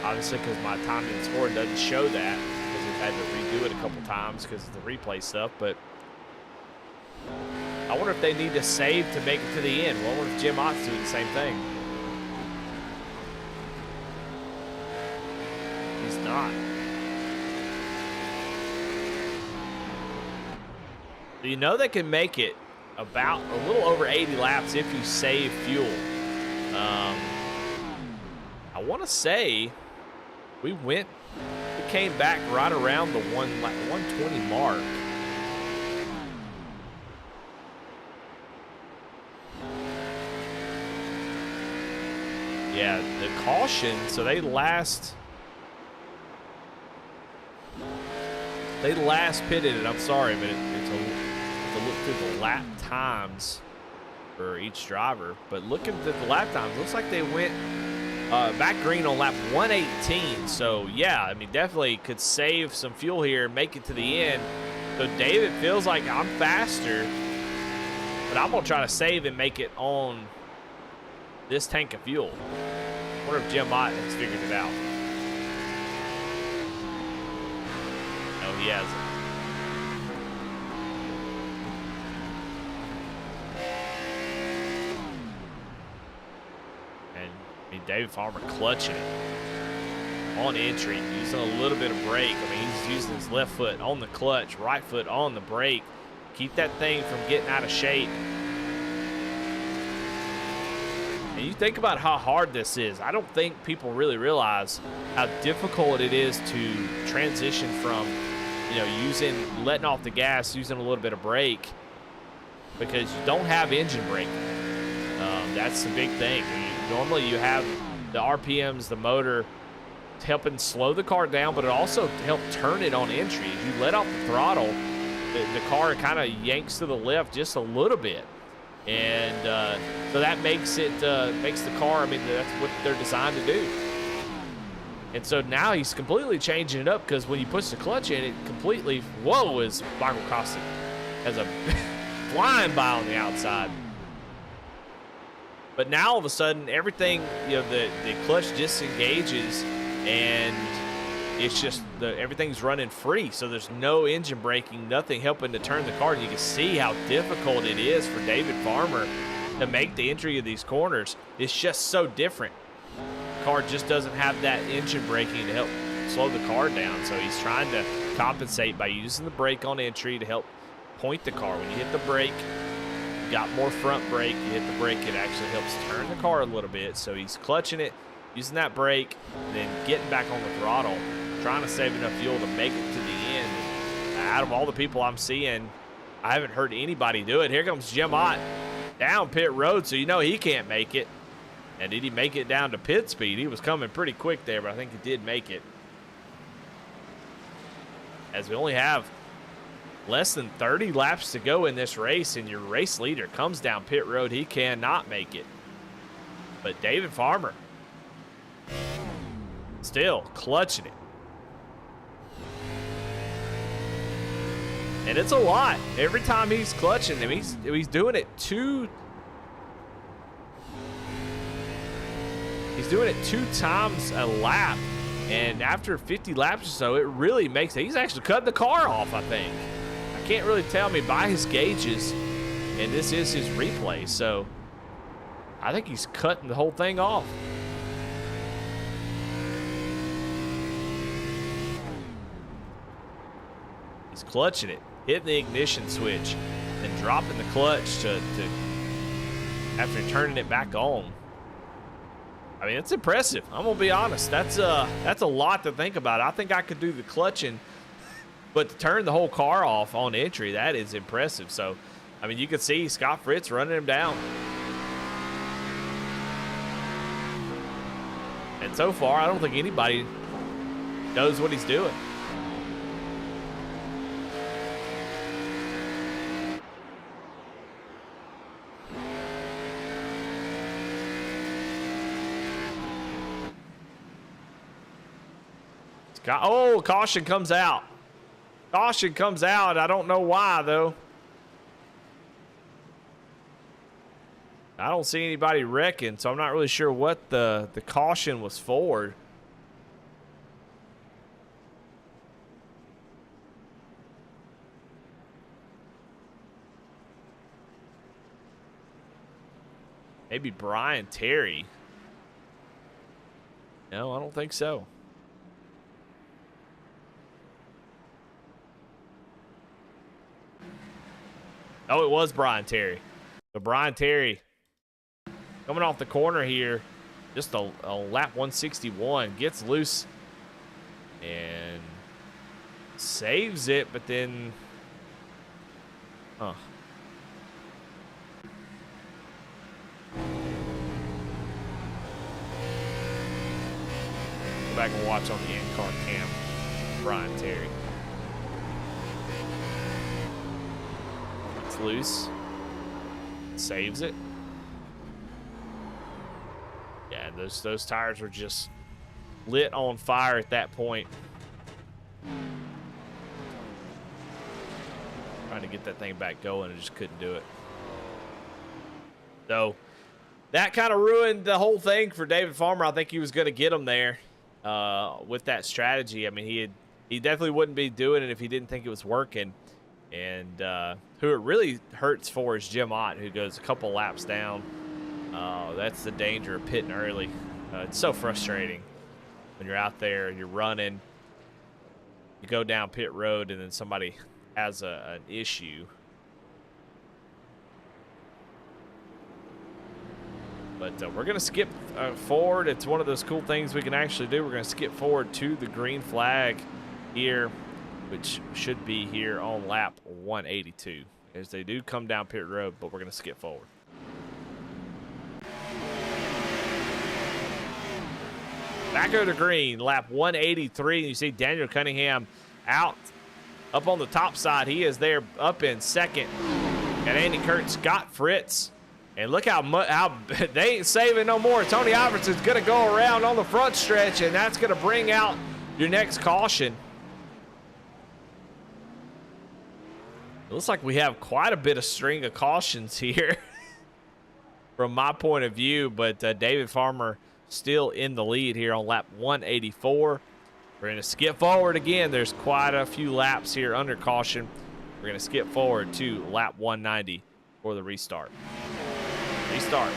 Obviously, because my timing and scoring doesn't show that, because we've had to redo it a couple times because of the replay stuff. But I wonder if they need to save to make it to the end. Well, I wonder if Jim Ott's doing the same thing. He's not. So you know they can make it about a little over 80 laps if you save fuel. I want to say we came back right around the 120 mark. Yeah, the caution, so they last pitted it. I'm sorry, but it's to look through the lap times for each driver. But looking at the lap times, looks like they went back green on lap 118. So yeah, I mean, definitely could save some fuel here and make it to the end. So David feels like I'm faster, but I'm gonna try to save and make it on this tank of fuel. I wonder if Jim Mott has figured it out. No, he hasn't. David Farmer clutching it on entry, using a little bit of brake. I mean, he's using his left foot on the clutch, right foot on the brake. Keep that thing from getting out of shape. And you think about how hard this is. I don't think people really realize how difficult it is to transition from, letting off the gas, using a little bit of brake, because you don't have engine braking. That's the big thing. Normally you have the RPMs, the motor, helping slow the car down, but it also helps turn it on entry. As you let off the throttle, the car kind of yanks to the left just a little bit. And so that makes the car, I mean, that's what they're designed to do. And so now he's completely changing it up, because when you push the clutch in, it completely, whoa, is Michael Kostic has a flying by on the outside. But now all of a sudden, everything, the clutch disengages, and it's just everything's running free. So there's no engine braking, nothing helping to turn the car. And you can see how difficult it is for David Farmer to make the entry of these corners. It's just so different. The car just doesn't have that engine braking to help slow the car down. So he's trying to compensate by using the brake on entry to help point the car. When you hit the brake, got more front brake, you hit the brake, it actually helps turn the car a little bit. So he's clutching it, using that brake, then getting back on the throttle, trying to save enough fuel to make it to the end. Out of all the people I'm seeing, I haven't heard anybody do it. Here comes Jim Ott down pit road, so he can't make it. And did he make it down to pit speed? He was coming pretty quick there, but I think he did make it. as we only have less than 30 laps to go in this race, and your race leader comes down pit road. He cannot make it. But David Farmer still clutching it. And it's a lot. Every time he's clutching him, he's doing it two times a lap. And after 50 laps or so, it really makes it. He's actually cutting the car off, I think. I can't really tell me by his gauges. And this is his replay, so I think he's cutting the whole thing off. He's clutching it, hitting the ignition switch, and dropping the clutch to after turning it back on. I mean, it's impressive. I'm gonna be honest. That's a lot to think about. I think I could do the clutching, but to turn the whole car off on entry, that is impressive. So, I mean, you can see Scott Fritz running him down. And so far, I don't think anybody knows what he's doing. Oh, caution comes out. Caution comes out. I don't know why, though. I don't see anybody wrecking, so I'm not really sure what the caution was for. Maybe Brian Terry. No, I don't think so. Oh, it was Brian Terry. So Brian Terry coming off the corner here, just a lap 161, gets loose and saves it, but then, Go back and watch on the in-car cam, Brian Terry. It's loose, saves it. Yeah, those tires were just lit on fire at that point. Trying to get that thing back going and just couldn't do it. So that kind of ruined the whole thing for David Farmer. I think he was going to get him there with that strategy. I mean, he definitely wouldn't be doing it if he didn't think it was working. And who it really hurts for is Jim Ott, who goes a couple laps down. That's the danger of pitting early. It's so frustrating when you're out there, you're running, you go down pit road, and then somebody has an issue. But we're going to skip forward. It's one of those cool things we can actually do. We're going to skip forward to the green flag here, which should be here on lap 182. As they do come down pit road, but we're going to skip forward. Back over to green, lap 183. You see Daniel Cunningham out up on the top side. He is there up in second. Got Andy Kurt, Scott Fritz. And look how they ain't saving no more. Tony Iverson's going to go around on the front stretch, and that's going to bring out your next caution. It looks like we have quite a bit of string of cautions here from my point of view, but David Farmer still in the lead here on lap 184. We're going to skip forward again. There's quite a few laps here under caution. We're going to skip forward to lap 190 for the restart. Restart.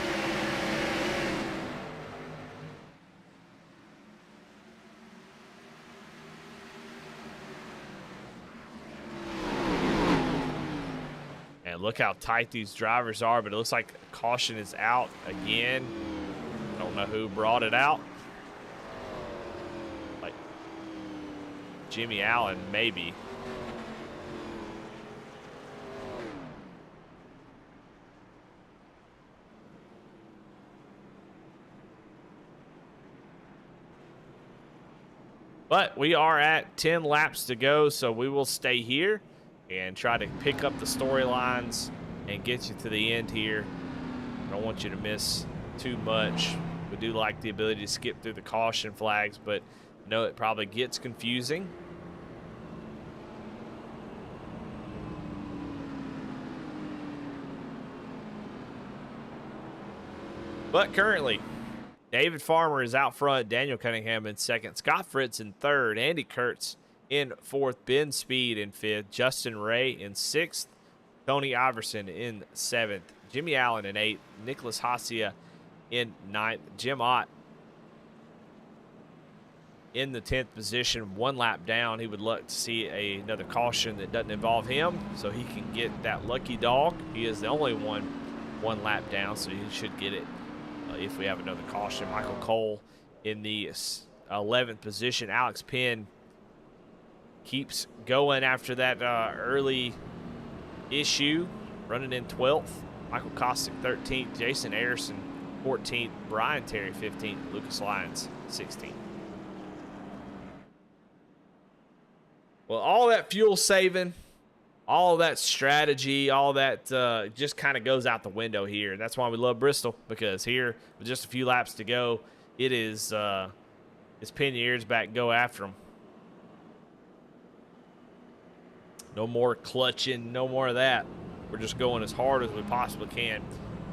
And look how tight these drivers are, but it looks like caution is out again. I don't know who brought it out. Like Jimmy Allen, maybe. But we are at 10 laps to go, so we will stay here and try to pick up the storylines and get you to the end here. I don't want you to miss too much. We do like the ability to skip through the caution flags, but I know it probably gets confusing. But currently, David Farmer is out front, Daniel Cunningham in second, Scott Fritz in third, Andy Kurtz in fourth, Ben Speed in fifth, Justin Ray in sixth, Tony Iverson in seventh, Jimmy Allen in eighth, Nicholas Hacia in ninth, Jim Ott in the 10th position, 1 lap down. He would like to see another caution that doesn't involve him so he can get that lucky dog. He is the only one lap down, so he should get it if we have another caution. Michael Cole in the 11th position. Alex Penn keeps going after that early issue, running in 12th. Michael Kostick 13th, Jason Arison 14th, Brian Terry 15th, Lucas Lyons 16th. Well, all that fuel saving, all that strategy, all that just kind of goes out the window here. That's why we love Bristol, because here with just a few laps to go, it is it's pin your ears back and go after them. No more clutching, no more of that. We're just going as hard as we possibly can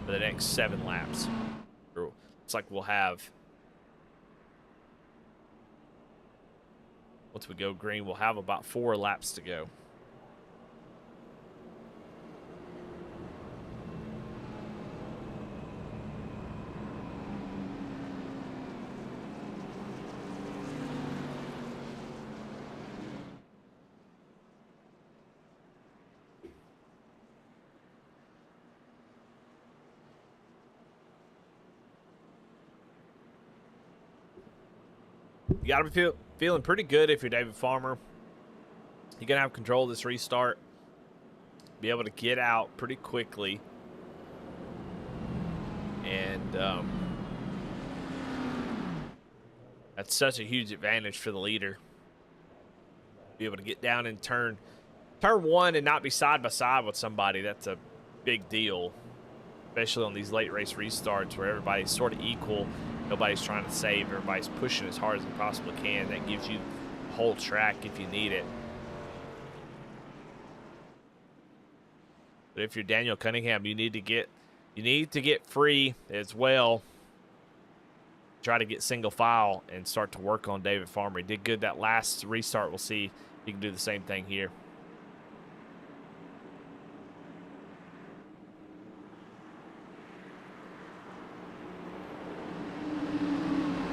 for the next 7 laps. Looks like we'll have, once we go green, we'll have about 4 laps to go. You got to be feeling pretty good if you're David Farmer. You're going to have control of this restart. Be able to get out pretty quickly. And that's such a huge advantage for the leader. Be able to get down and turn 1 and not be side by side with somebody. That's a big deal, especially on these late race restarts where everybody's sort of equal. Nobody's trying to save. Everybody's pushing as hard as they possibly can. That gives you the whole track if you need it. But if you're Daniel Cunningham, you need to get free as well. Try to get single file and start to work on David Farmer. He did good that last restart. We'll see if he can do the same thing here.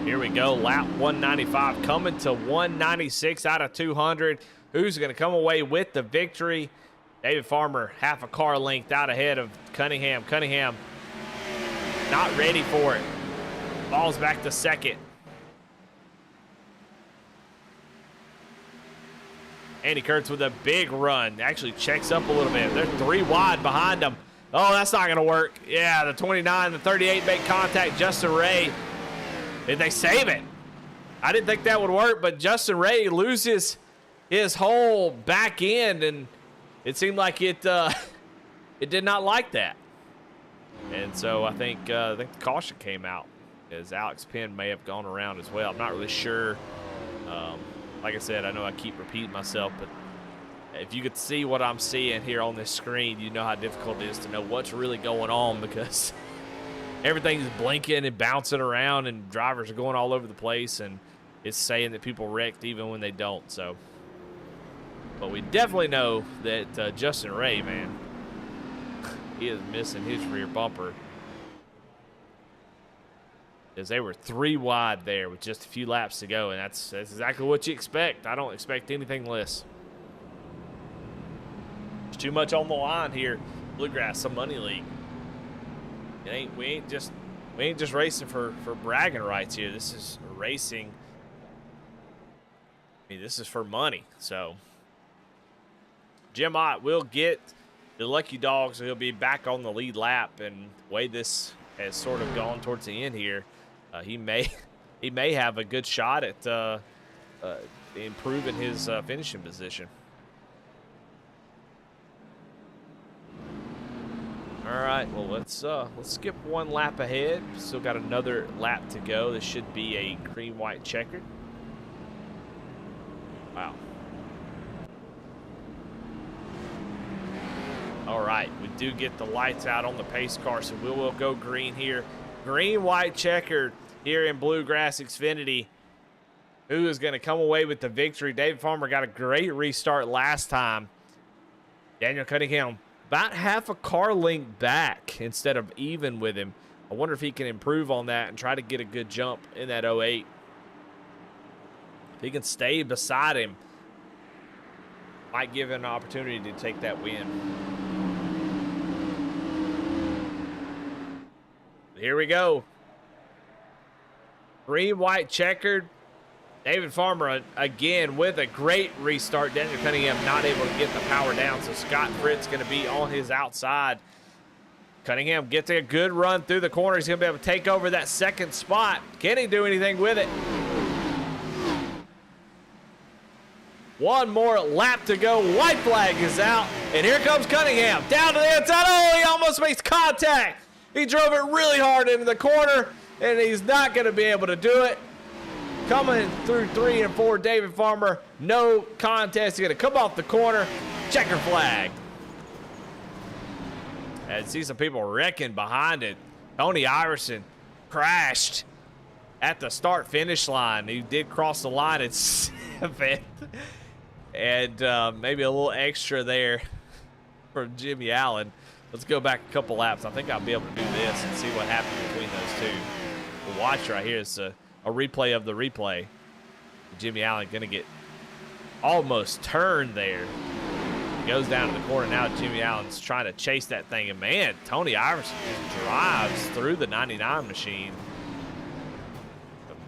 Here we go, lap 195 coming to 196 out of 200. Who's going to come away with the victory? David Farmer, half a car length out ahead of Cunningham. Cunningham not ready for it. Falls back to second. Andy Kurtz with a big run. Actually checks up a little bit. They're 3 wide behind him. Oh, that's not going to work. Yeah, the 29, the 38 make contact. Justin Ray. Did they save it? I didn't think that would work, but Justin Ray loses his whole back end, and it seemed like it did not like that. And so I think the caution came out, as Alex Penn may have gone around as well. I'm not really sure. Like I said, I know I keep repeating myself, but if you could see what I'm seeing here on this screen, you know how difficult it is to know what's really going on, because everything's blinking and bouncing around, and drivers are going all over the place, and it's saying that people wrecked even when they don't. So, but we definitely know that Justin Ray, man, he is missing his rear bumper, as they were 3 wide there with just a few laps to go, and that's exactly what you expect. I don't expect anything less. There's too much on the line here. Bluegrass, some money league. We ain't just racing for bragging rights here. This is racing. I mean, this is for money. So Jim Ott will get the lucky dog, so he'll be back on the lead lap. And the way this has sort of gone towards the end here, he may have a good shot at improving his finishing position. All right, well, let's skip one lap ahead. Still got another lap to go. This should be a cream-white checkered. Wow. All right, we do get the lights out on the pace car, so we will go green here. Green-white checkered here in Bluegrass Xfinity. Who is going to come away with the victory? David Farmer got a great restart last time. Daniel Cunningham about half a car length back instead of even with him. I wonder if he can improve on that and try to get a good jump in that 08. If he can stay beside him, might give him an opportunity to take that win. Here we go. Green, white, checkered. David Farmer again with a great restart. Daniel Cunningham not able to get the power down, so Scott Fritz going to be on his outside. Cunningham gets a good run through the corner. He's going to be able to take over that second spot. Can he do anything with it? One more lap to go. White flag is out, and here comes Cunningham down to the inside. Oh, he almost makes contact. He drove it really hard into the corner, and he's not going to be able to do it. Coming through 3 and 4, David Farmer, no contest. He's going to come off the corner. Checker flag. And see some people wrecking behind it. Tony Iracing crashed at the start-finish line. He did cross the line at 7th. And maybe a little extra there for Jimmy Allen. Let's go back a couple laps. I think I'll be able to do this and see what happened between those two. We'll watch right here. It's a replay of the replay. Jimmy Allen going to get almost turned there. He goes down to the corner. Now Jimmy Allen's trying to chase that thing. And, man, Tony Iracing just drives through the 99 machine.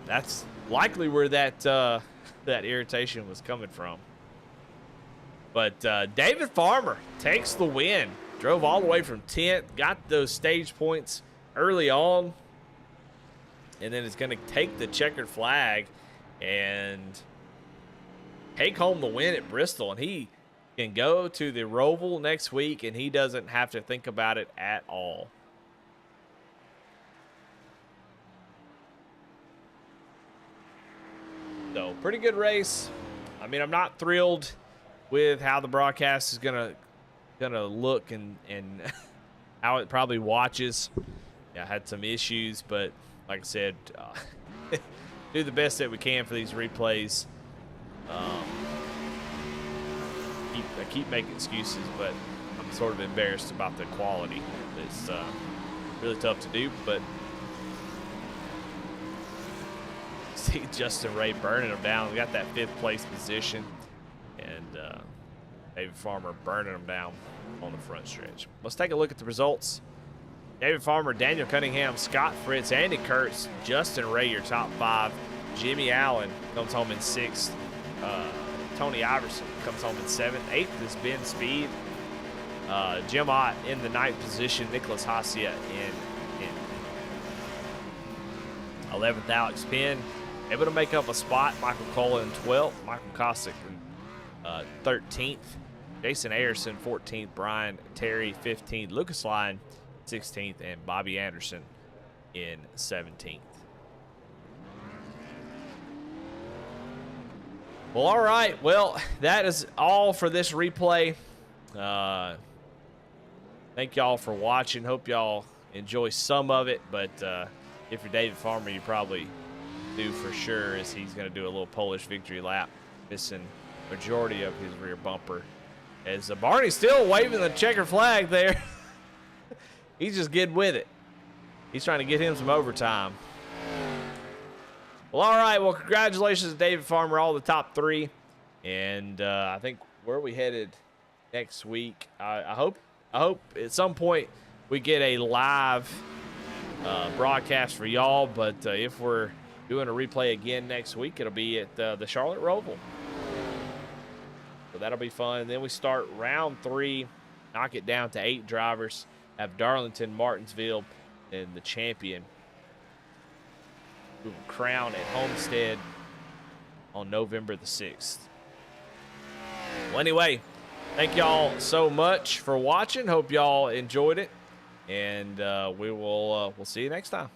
That's likely where that irritation was coming from. But David Farmer takes the win. Drove all the way from 10th. Got those stage points early on. And then it's going to take the checkered flag and take home the win at Bristol. And he can go to the Roval next week, and he doesn't have to think about it at all. So, pretty good race. I mean, I'm not thrilled with how the broadcast is gonna look and how it probably watches. Yeah, I had some issues, but like I said, do the best that we can for these replays. I keep making excuses, but I'm sort of embarrassed about the quality. It's really tough to do, but see Justin Ray burning them down. We got that 5th place position, and David Farmer burning them down on the front stretch. Let's take a look at the results. David Farmer, Daniel Cunningham, Scott Fritz, Andy Kurtz, Justin Ray, your top 5. Jimmy Allen comes home in 6th. Tony Iracing comes home in 7th. 8th is Ben Speed. Jim Ott in the 9th position. Nicholas Hacia in 11th. Alex Penn able to make up a spot. Michael Cole in 12th. Michael Kosick in 13th. Jason Ayerson 14th. Brian Terry 15th. Lucas Lyon 16th. And Bobby Anderson in 17th. Well, all right. Well, that is all for this replay. Thank y'all for watching. Hope y'all enjoy some of it. But if you're David Farmer, you probably do for sure, as he's going to do a little Polish victory lap, missing majority of his rear bumper. As Barney's still waving the checker flag there. He's just getting with it. He's trying to get him some overtime. Well, all right. Well, congratulations to David Farmer, all the top 3. And I think where are we headed next week? I hope at some point we get a live broadcast for y'all. But if we're doing a replay again next week, it'll be at the Charlotte Roval. So that'll be fun. And then we start round 3, knock it down to 8 drivers. Have Darlington, Martinsville, and the champion who will crown at Homestead on November the 6th. Well, anyway, thank y'all so much for watching. Hope y'all enjoyed it, and we'll see you next time.